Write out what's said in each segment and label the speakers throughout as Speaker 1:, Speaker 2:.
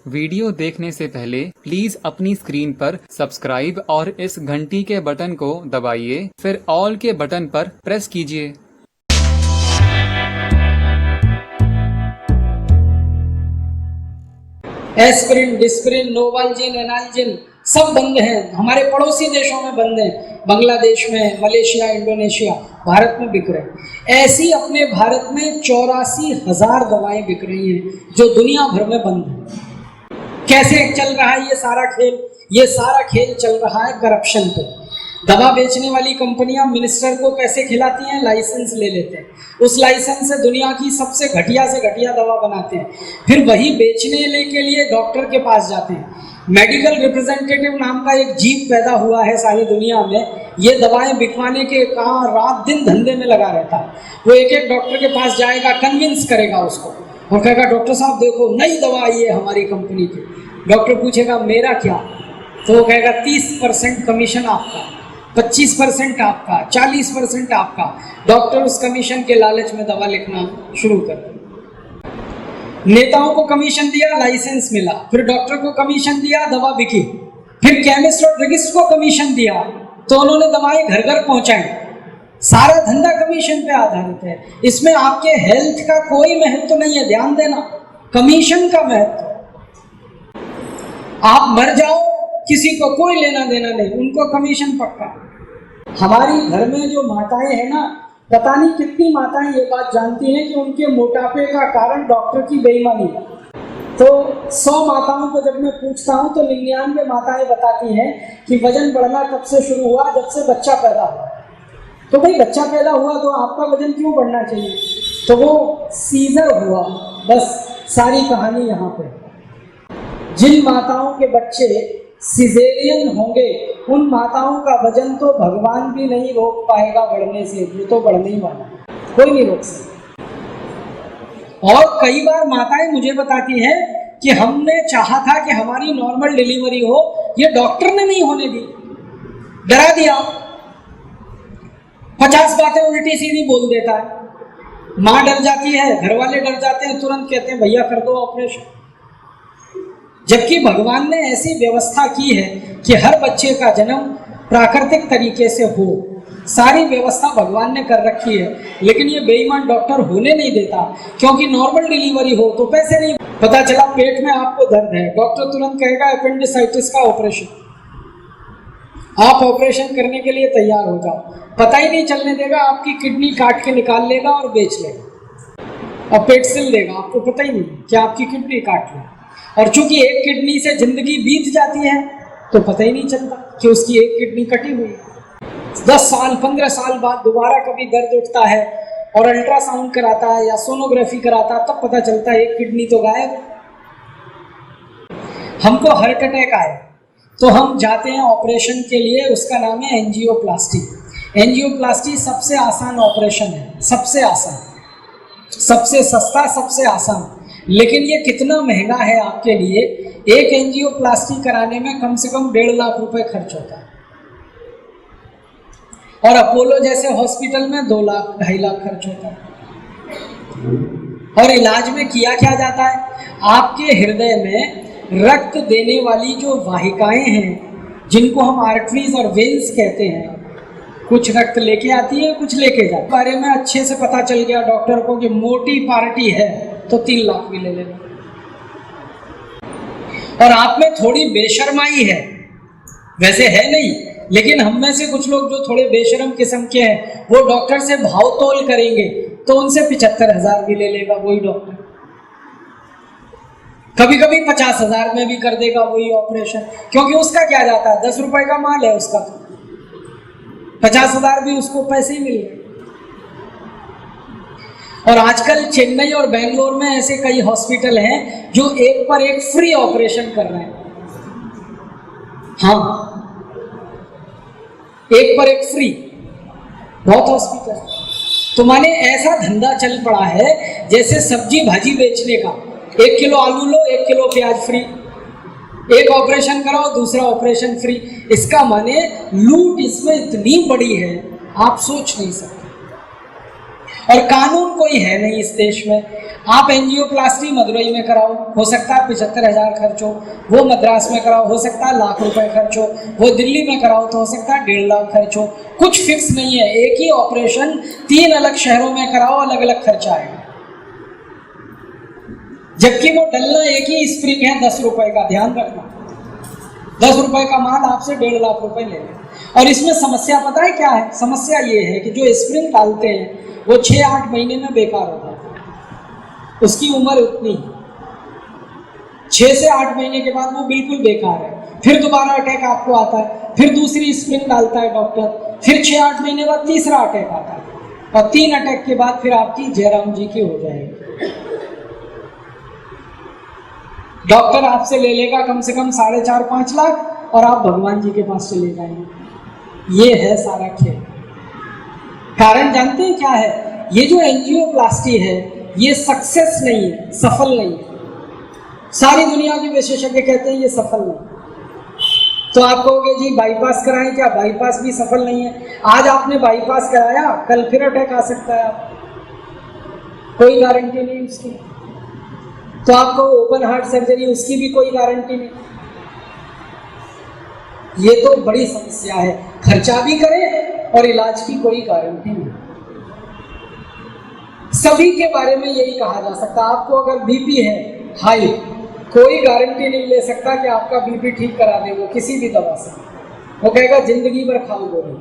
Speaker 1: Video देखने से पहले प्लीज अपनी स्क्रीन पर सब्सक्राइब और इस घंटी के बटन को दबाइए, फिर ऑल के बटन पर प्रेस कीजिए।
Speaker 2: एस्पिरिन, डिस्पिरिन, नोवाल्जिन, एनाल्जिन सब बंद हैं। हमारे पड़ोसी देशों में बंद हैं, बांग्लादेश में, मलेशिया, इंडोनेशिया, भारत में बिक रहे हैं। ऐसी अपने भारत में 84,000 दवाएं बिक रही हैं जो दुनिया भर में बंद हैं। कैसे चल रहा है ये सारा खेल? ये सारा खेल चल रहा है करप्शन पे। दवा बेचने वाली कंपनियां मिनिस्टर को पैसे खिलाती हैं, लाइसेंस ले लेते हैं, उस लाइसेंस से दुनिया की सबसे घटिया से घटिया दवा बनाते हैं, फिर वही बेचने के लिए डॉक्टर के पास जाते हैं। मेडिकल रिप्रेजेंटेटिव नाम का एक जीव पैदा हुआ है सारी दुनिया में, ये दवाएं बिकवाने के काम रात दिन धंधे में लगा रहता है। वो एक एक डॉक्टर के पास जाएगा, कन्विंस करेगा उसको और कहेगा डॉक्टर साहब देखो नई दवा आई है हमारी कंपनी की। डॉक्टर पूछेगा मेरा क्या? तो वो कहेगा 30% कमीशन आपका, 25% आपका, 40% आपका। डॉक्टर उस कमीशन के लालच में दवा लिखना शुरू कर दिया। नेताओं को कमीशन दिया, लाइसेंस मिला, फिर डॉक्टर को कमीशन दिया, दवा बिकी, फिर केमिस्ट और ड्रगिस्ट को कमीशन दिया तो उन्होंने दवाएं घर घर पहुंचाई। सारा धंधा कमीशन पे आधारित है। इसमें आपके हेल्थ का कोई महत्व नहीं है, ध्यान देना, कमीशन का महत्व। आप मर जाओ किसी को कोई लेना देना नहीं, उनको कमीशन पक्का। हमारी घर में जो माताएं हैं ना, पता नहीं कितनी माताएं ये बात जानती हैं कि उनके मोटापे का कारण डॉक्टर की बेईमानी। तो 100 माताओं को जब मैं पूछता हूं तो 99 माताएं बताती हैं कि वजन बढ़ना कब से शुरू हुआ? जब से बच्चा पैदा हुआ। तो भाई बच्चा पैदा हुआ तो आपका वजन क्यों बढ़ना चाहिए? तो वो सीजर हुआ, बस सारी कहानी यहाँ पे। जिन माताओं के बच्चे सिजेरियन होंगे उन माताओं का वजन तो भगवान भी नहीं रोक पाएगा बढ़ने से, वो तो बढ़ने ही वाला, कोई नहीं रोक सकता। और कई बार माताएं मुझे बताती हैं कि हमने चाहा था कि हमारी नॉर्मल डिलीवरी हो, ये डॉक्टर ने नहीं होने दी, डरा दिया, 50 बातें उल्टी सीधी बोल देता है। माँ डर जाती है, घर वाले डर जाते हैं, तुरंत कहते हैं भैया कर दो ऑपरेशन। जबकि भगवान ने ऐसी व्यवस्था की है कि हर बच्चे का जन्म प्राकृतिक तरीके से हो, सारी व्यवस्था भगवान ने कर रखी है। लेकिन ये बेईमान डॉक्टर होने नहीं देता, क्योंकि नॉर्मल डिलीवरी हो तो पैसे नहीं। पता चला पेट में आपको दर्द है, डॉक्टर तुरंत कहेगा अपेंडिसाइटिस का ऑपरेशन, आप ऑपरेशन करने के लिए तैयार हो जाओ। पता ही नहीं चलने देगा, आपकी किडनी काट के निकाल लेगा और बेच लेगा और पेट सिल देगा, आपको पता ही नहीं कि आपकी किडनी काट ली। और चूंकि एक किडनी से जिंदगी बीत जाती है तो पता ही नहीं चलता कि उसकी एक किडनी कटी हुई है। 10 साल 15 साल बाद दोबारा कभी दर्द उठता है और अल्ट्रासाउंड कराता है या सोनोग्राफी कराता है, तब पता चलता है एक किडनी तो गायब। हमको हार्ट अटैक आए तो हम जाते हैं ऑपरेशन के लिए, उसका नाम है एंजियोप्लास्टी। एंजियोप्लास्टी सबसे आसान ऑपरेशन है, सबसे आसान, सबसे सस्ता, सबसे आसान। लेकिन ये कितना महंगा है आपके लिए? एक एंजियोप्लास्टी कराने में कम से कम 1.5 लाख रुपए खर्च होता है और अपोलो जैसे हॉस्पिटल में 2 लाख 2.5 लाख खर्च होता है। और इलाज में किया क्या जाता है? आपके हृदय में रक्त देने वाली जो वाहिकाएं हैं, जिनको हम आर्टरीज और वेन्स कहते हैं, कुछ रक्त लेके आती है, कुछ लेके जाती है। बारे में अच्छे से पता चल गया डॉक्टर को कि मोटी पार्टी है तो 3 लाख भी ले लेना। और आप में थोड़ी बेशर्माई है, वैसे है नहीं, लेकिन हम में से कुछ लोग जो थोड़े बेशर्म किस्म के हैं वो डॉक्टर से भाव तोल करेंगे तो उनसे 75,000 भी ले लेगा वही डॉक्टर, कभी कभी 50,000 में भी कर देगा वही ऑपरेशन, क्योंकि उसका क्या जाता है, 10 रुपए का माल है उसका, 50,000 भी उसको पैसे ही मिल गए। और आजकल चेन्नई और बेंगलोर में ऐसे कई हॉस्पिटल हैं जो एक पर एक फ्री ऑपरेशन कर रहे हैं। हाँ, एक पर एक फ्री, बहुत हॉस्पिटल। तो माने ऐसा धंधा चल पड़ा है जैसे सब्जी भाजी बेचने का, 1 किलो आलू लो 1 किलो प्याज फ्री, एक ऑपरेशन कराओ दूसरा ऑपरेशन फ्री। इसका माने लूट इसमें इतनी बड़ी है आप सोच नहीं सकते। और कानून कोई है नहीं इस देश में। आप एंजियोप्लास्टी मदुरई में कराओ, हो सकता है 75,000 खर्च हो, वो मद्रास में कराओ, हो सकता है लाख रुपए खर्च हो, वो दिल्ली में कराओ तो हो सकता है 1.5 लाख खर्च हो। कुछ फिक्स नहीं है। एक ही ऑपरेशन 3 अलग शहरों में कराओ, अलग अलग खर्चा आएगा। जबकि वो डलना एक ही स्प्रिंग है 10 रुपए का, ध्यान रखना। 10 रुपए का माल आपसे 1.5 लाख रुपए ले लें। और इसमें समस्या पता है क्या है? समस्या ये है कि जो स्प्रिंग डालते हैं वो 6-8 महीने में बेकार हो जाता है। उसकी उम्र उतनी 6 से 8 महीने के बाद वो बिल्कुल बेकार है। फिर दोबारा अटैक आपको आता है, फिर दूसरी स्प्रिंग डालता है डॉक्टर, फिर 6-8 महीने बाद तीसरा अटैक आता है, और 3 अटैक के बाद फिर आपकी जयराम जी की हो जाएगी। डॉक्टर आपसे ले लेगा कम से कम 4.5-5 लाख और आप भगवान जी के पास चले जाएंगे। ये है सारा खेल। कारण जानते हैं क्या है? ये जो एंजियोप्लास्टी है ये सक्सेस नहीं है, सफल नहीं है। सारी दुनिया के विशेषज्ञ कहते हैं ये सफल नहीं। तो आप कहोगे जी बाईपास कराएं क्या? बाईपास भी सफल नहीं है। आज आपने बाईपास कराया, कल फिर अटैक आ सकता है आपको, कोई गारंटी नहीं उसकी। तो आपको ओपन हार्ट सर्जरी, उसकी भी कोई गारंटी नहीं। ये तो बड़ी समस्या है। खर्चा भी करें और इलाज की कोई गारंटी नहीं। सभी के बारे में यही कहा जा सकता। आपको अगर बीपी है हाई, कोई गारंटी नहीं ले सकता कि आपका बीपी ठीक करा दे वो किसी भी दवा से। वो कहेगा जिंदगी भर खाओ गोली।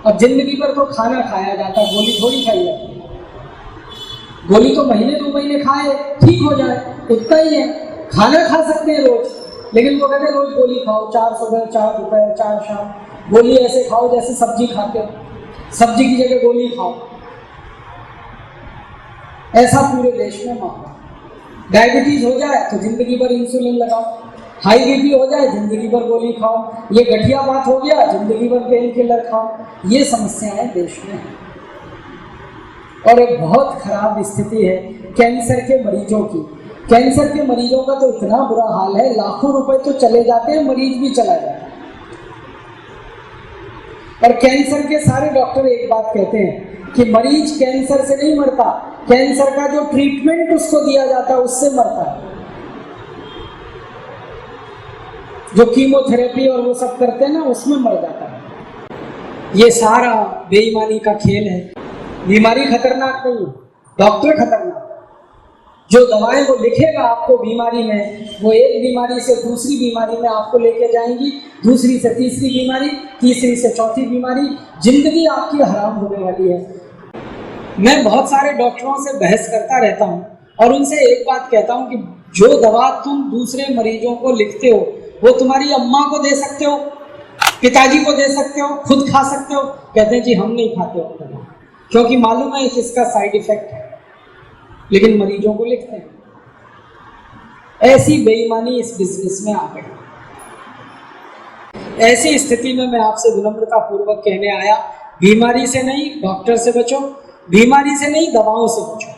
Speaker 2: अब जिंदगी भर तो खाना खाया जाता है, गोली थोड़ी खाई जाती है। गोली तो महीने 2 महीने खाए ठीक हो जाए, उतना ही है। खाना खा सकते हैं रोज, लेकिन वो कहते हैं रोज गोली खाओ, 4 सुबह 4 दोपहर 4 शाम। गोली ऐसे खाओ जैसे सब्जी खाते हो, सब्जी की जगह गोली खाओ। ऐसा पूरे देश में माहौल। डायबिटीज हो जाए तो जिंदगी भर इंसुलिन लगाओ, हाई बीपी हो जाए जिंदगी भर गोली खाओ, ये गठिया बात हो गया जिंदगी भर पेन किलर खाओ। ये समस्याएं देश में हैं। और एक बहुत खराब स्थिति है कैंसर के मरीजों की। कैंसर के मरीजों का तो इतना बुरा हाल है, लाखों रुपए तो चले जाते हैं, मरीज भी चला जाता है। और कैंसर के सारे डॉक्टर एक बात कहते हैं कि मरीज कैंसर से नहीं मरता, कैंसर का जो ट्रीटमेंट उसको दिया जाता है उससे मरता है। जो कीमोथेरेपी और वो सब करते हैं ना, उसमें मर जाता है। ये सारा बेईमानी का खेल है। बीमारी खतरनाक नहीं है, डॉक्टर खतरनाक। जो दवाएं वो लिखेगा आपको बीमारी में, वो एक बीमारी से दूसरी बीमारी में आपको लेके जाएंगी, दूसरी से तीसरी बीमारी, तीसरी से चौथी बीमारी। जिंदगी आपकी हराम होने वाली है। मैं बहुत सारे डॉक्टरों से बहस करता रहता हूँ और उनसे एक बात कहता हूँ कि जो दवा तुम दूसरे मरीजों को लिखते हो वो तुम्हारी अम्मा को दे सकते हो, पिताजी को दे सकते हो, खुद खा सकते हो। कहते हैं जी हम नहीं खाते हो दवा, क्योंकि मालूम है इसका साइड इफेक्ट है, लेकिन मरीजों को लिखते हैं। ऐसी बेईमानी इस बिजनेस में आ गई। ऐसी स्थिति में मैं आपसे विनम्रता पूर्वक कहने आया, बीमारी से नहीं डॉक्टर से बचो, बीमारी से नहीं दवाओं से बचो।